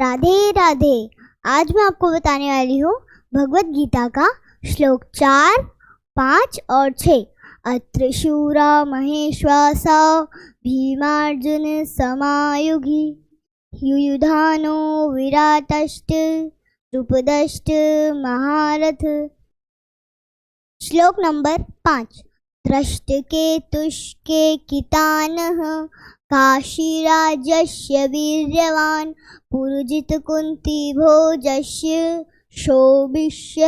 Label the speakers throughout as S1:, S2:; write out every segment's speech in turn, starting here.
S1: राधे राधे। आज मैं आपको बताने वाली हूँ भगवत गीता का श्लोक 4, 5 और 6। अत्र शूरा महेश्वासा भीमार्जुन समायुगी युयुधानो विराटश्च द्रुपदश्च महारथ। श्लोक नंबर 5। दृष्टकेतुष्के कितानः काशीराजस्य वीर्यवान् पुरुजित कुंती भोजस्य शोभिष्य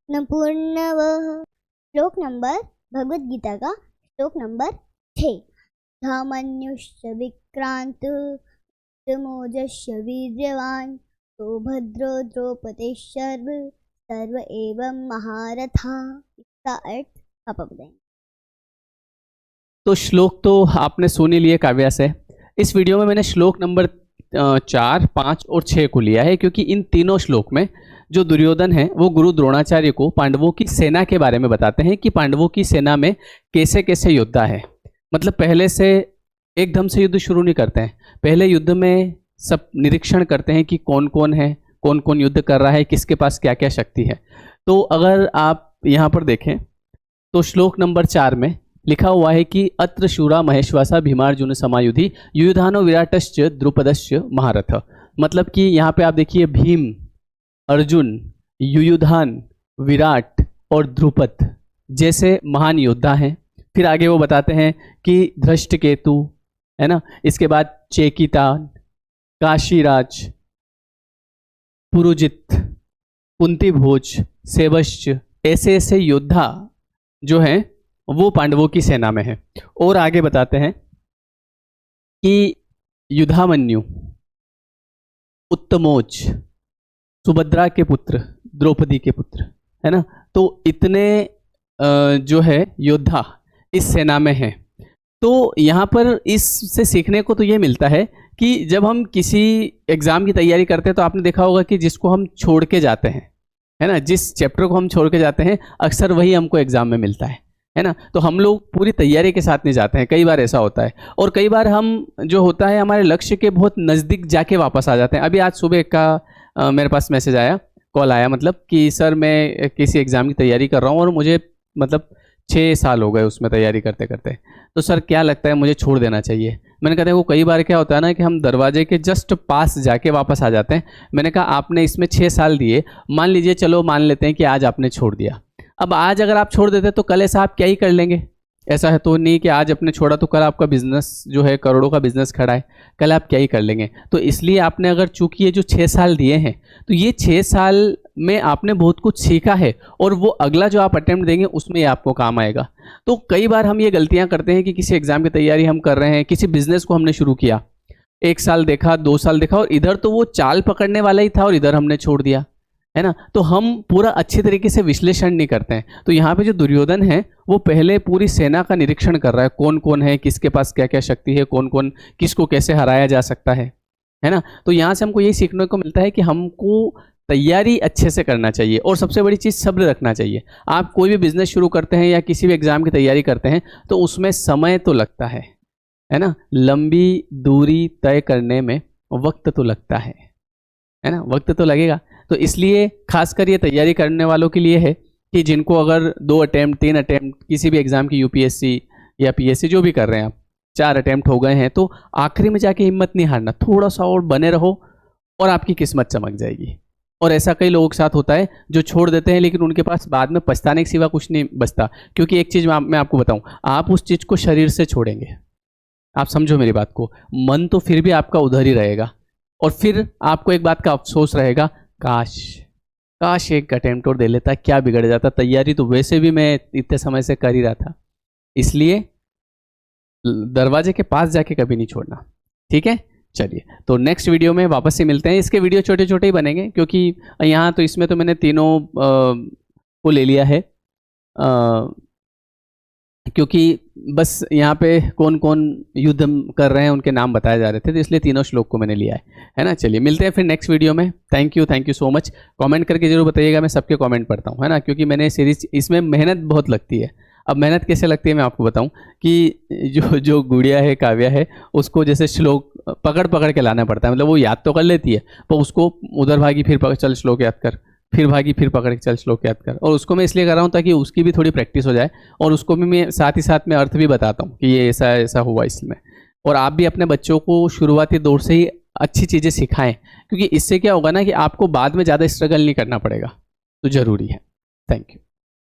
S1: न पूर्णवः। श्लोक नंबर भगवत गीता का श्लोक नंबर 6। धामन्युश्च विक्रांत मोजस्य वीर्यवान् सौभद्रो द्रौपदी सर्व एवं महारथा। इसका अर्थ आप बताएं।
S2: तो श्लोक तो आपने सुन ही लिए काव्या से। इस वीडियो में मैंने श्लोक नंबर 4, 5 और 6 को लिया है क्योंकि इन तीनों श्लोक में जो दुर्योधन है वो गुरु द्रोणाचार्य को पांडवों की सेना के बारे में बताते हैं कि पांडवों की सेना में कैसे कैसे योद्धा है। मतलब पहले से एकदम से युद्ध शुरू नहीं करते हैं, पहले युद्ध में सब निरीक्षण करते हैं कि कौन कौन है, कौन कौन युद्ध कर रहा है, किसके पास क्या क्या शक्ति है। तो अगर आप यहाँ पर देखें तो श्लोक नंबर 4 में लिखा हुआ है कि अत्र शूरा महेश्वासा भीमार्जुन समायुधि युयुधानो विराटश्च द्रुपदश्च महारथ। मतलब कि यहाँ पे आप देखिए भीम, अर्जुन, युयुधान, विराट और द्रुपद जैसे महान योद्धा हैं। फिर आगे वो बताते हैं कि धृष्टकेतु है ना, इसके बाद चेकितान, काशीराज, पुरुजित, कुंती भोज, सेवश्च, ऐसे ऐसे योद्धा जो हैं वो पांडवों की सेना में है। और आगे बताते हैं कि युधामन्यु, उत्तमोज, सुभद्रा के पुत्र, द्रौपदी के पुत्र, है ना। तो इतने जो है योद्धा इस सेना में हैं। तो यहाँ पर इससे सीखने को तो ये मिलता है कि जब हम किसी एग्ज़ाम की तैयारी करते हैं तो आपने देखा होगा कि जिसको हम छोड़ के जाते हैं, है ना, जिस चैप्टर को हम छोड़ के जाते हैं अक्सर वही हमको एग्ज़ाम में मिलता है ना। तो हम लोग पूरी तैयारी के साथ नहीं जाते हैं, कई बार ऐसा होता है। और कई बार हम जो होता है हमारे लक्ष्य के बहुत नज़दीक जाके वापस आ जाते हैं। अभी आज सुबह का मेरे पास मैसेज आया, कॉल आया, मतलब कि सर मैं किसी एग्ज़ाम की तैयारी कर रहा हूँ और मुझे मतलब 6 साल हो गए उसमें तैयारी करते करते, तो सर क्या लगता है मुझे छोड़ देना चाहिए। मैंने कहा वो कई बार क्या होता है ना कि हम दरवाजे के जस्ट पास जाके वापस आ जाते हैं। मैंने कहा आपने इसमें 6 साल दिए, मान लीजिए, चलो मान लेते हैं कि आज आपने छोड़ दिया। अब आज अगर आप छोड़ देते तो कल ऐसा आप क्या ही कर लेंगे। ऐसा है तो नहीं कि आज आपने छोड़ा तो कल आपका बिजनेस जो है करोड़ों का बिजनेस खड़ा है, कल आप क्या ही कर लेंगे। तो इसलिए आपने अगर चूंकि ये जो 6 साल दिए हैं तो ये 6 साल में आपने बहुत कुछ सीखा है और वो अगला जो आप अटेम्प्ट देंगे उसमें आपको काम आएगा। तो कई बार हम ये गलतियां करते हैं कि किसी एग्जाम की तैयारी हम कर रहे हैं, किसी बिजनेस को हमने शुरू किया, 1 साल देखा, 2 साल देखा और इधर तो वो चाल पकड़ने वाला ही था और इधर हमने छोड़ दिया, है ना। तो हम पूरा अच्छी तरीके से विश्लेषण नहीं करते हैं। तो यहाँ पे जो दुर्योधन है वो पहले पूरी सेना का निरीक्षण कर रहा है, कौन कौन है, किसके पास क्या क्या शक्ति है, कौन कौन किसको कैसे हराया जा सकता है ना। तो यहाँ से हमको यही सीखने को मिलता है कि हमको तैयारी अच्छे से करना चाहिए और सबसे बड़ी चीज़ सब्र रखना चाहिए। आप कोई भी बिजनेस शुरू करते हैं या किसी भी एग्जाम की तैयारी करते हैं तो उसमें समय तो लगता है ना। लंबी दूरी तय करने में वक्त तो लगता है ना, वक्त तो लगेगा। तो इसलिए खासकर ये तैयारी करने वालों के लिए है कि जिनको अगर 2 अटैम्प्ट 3 अटैम्प्ट किसी भी एग्जाम की यूपीएससी या पीएससी जो भी कर रहे हैं आप 4 अटैम्प्ट हो गए हैं तो आखिरी में जाके हिम्मत नहीं हारना, थोड़ा सा और बने रहो और आपकी किस्मत चमक जाएगी। और ऐसा कई लोगों के साथ होता है जो छोड़ देते हैं लेकिन उनके पास बाद में पछताने के सिवा कुछ नहीं बचता। क्योंकि एक चीज़ मैं आपको बताऊं, आप उस चीज़ को शरीर से छोड़ेंगे, आप समझो मेरी बात को, मन तो फिर भी आपका उधर ही रहेगा और फिर आपको एक बात का अफसोस रहेगा, काश एक अटेम्प्ट और दे लेता, क्या बिगड़ जाता, तैयारी तो वैसे भी मैं इतने समय से कर ही रहा था। इसलिए दरवाजे के पास जाके कभी नहीं छोड़ना, ठीक है। चलिए, तो नेक्स्ट वीडियो में वापस से मिलते हैं। इसके वीडियो छोटे छोटे ही बनेंगे क्योंकि यहाँ तो इसमें तो मैंने तीनों को ले लिया है क्योंकि बस यहाँ पे कौन कौन युद्ध कर रहे हैं उनके नाम बताए जा रहे थे, तो इसलिए तीनों श्लोक को मैंने लिया है ना। चलिए मिलते हैं फिर नेक्स्ट वीडियो में। Thank you so much. Comment करके जरूर बताइएगा, मैं सबके कमेंट पढ़ता हूँ, है ना, क्योंकि मैंने सीरीज इसमें मेहनत बहुत लगती है। अब मेहनत कैसे लगती है मैं आपको बताऊं कि जो जो गुड़िया है, काव्या है, उसको जैसे श्लोक पकड़ पकड़ के लाना पड़ता है। मतलब वो याद तो कर लेती है, पर उसको उधर भागी फिर पकड़ चल श्लोक याद कर, फिर भागी फिर पकड़ के चल श्लोक याद कर। और उसको मैं इसलिए कर रहा हूँ ताकि उसकी भी थोड़ी प्रैक्टिस हो जाए, और उसको भी मैं साथ ही साथ में अर्थ भी बताता हूँ कि ये ऐसा ऐसा हुआ इसमें। और आप भी अपने बच्चों को शुरुआती दौर से ही अच्छी चीज़ें सिखाएं, क्योंकि इससे क्या होगा ना कि आपको बाद में ज़्यादा स्ट्रगल नहीं करना पड़ेगा, तो ज़रूरी है। Thank you.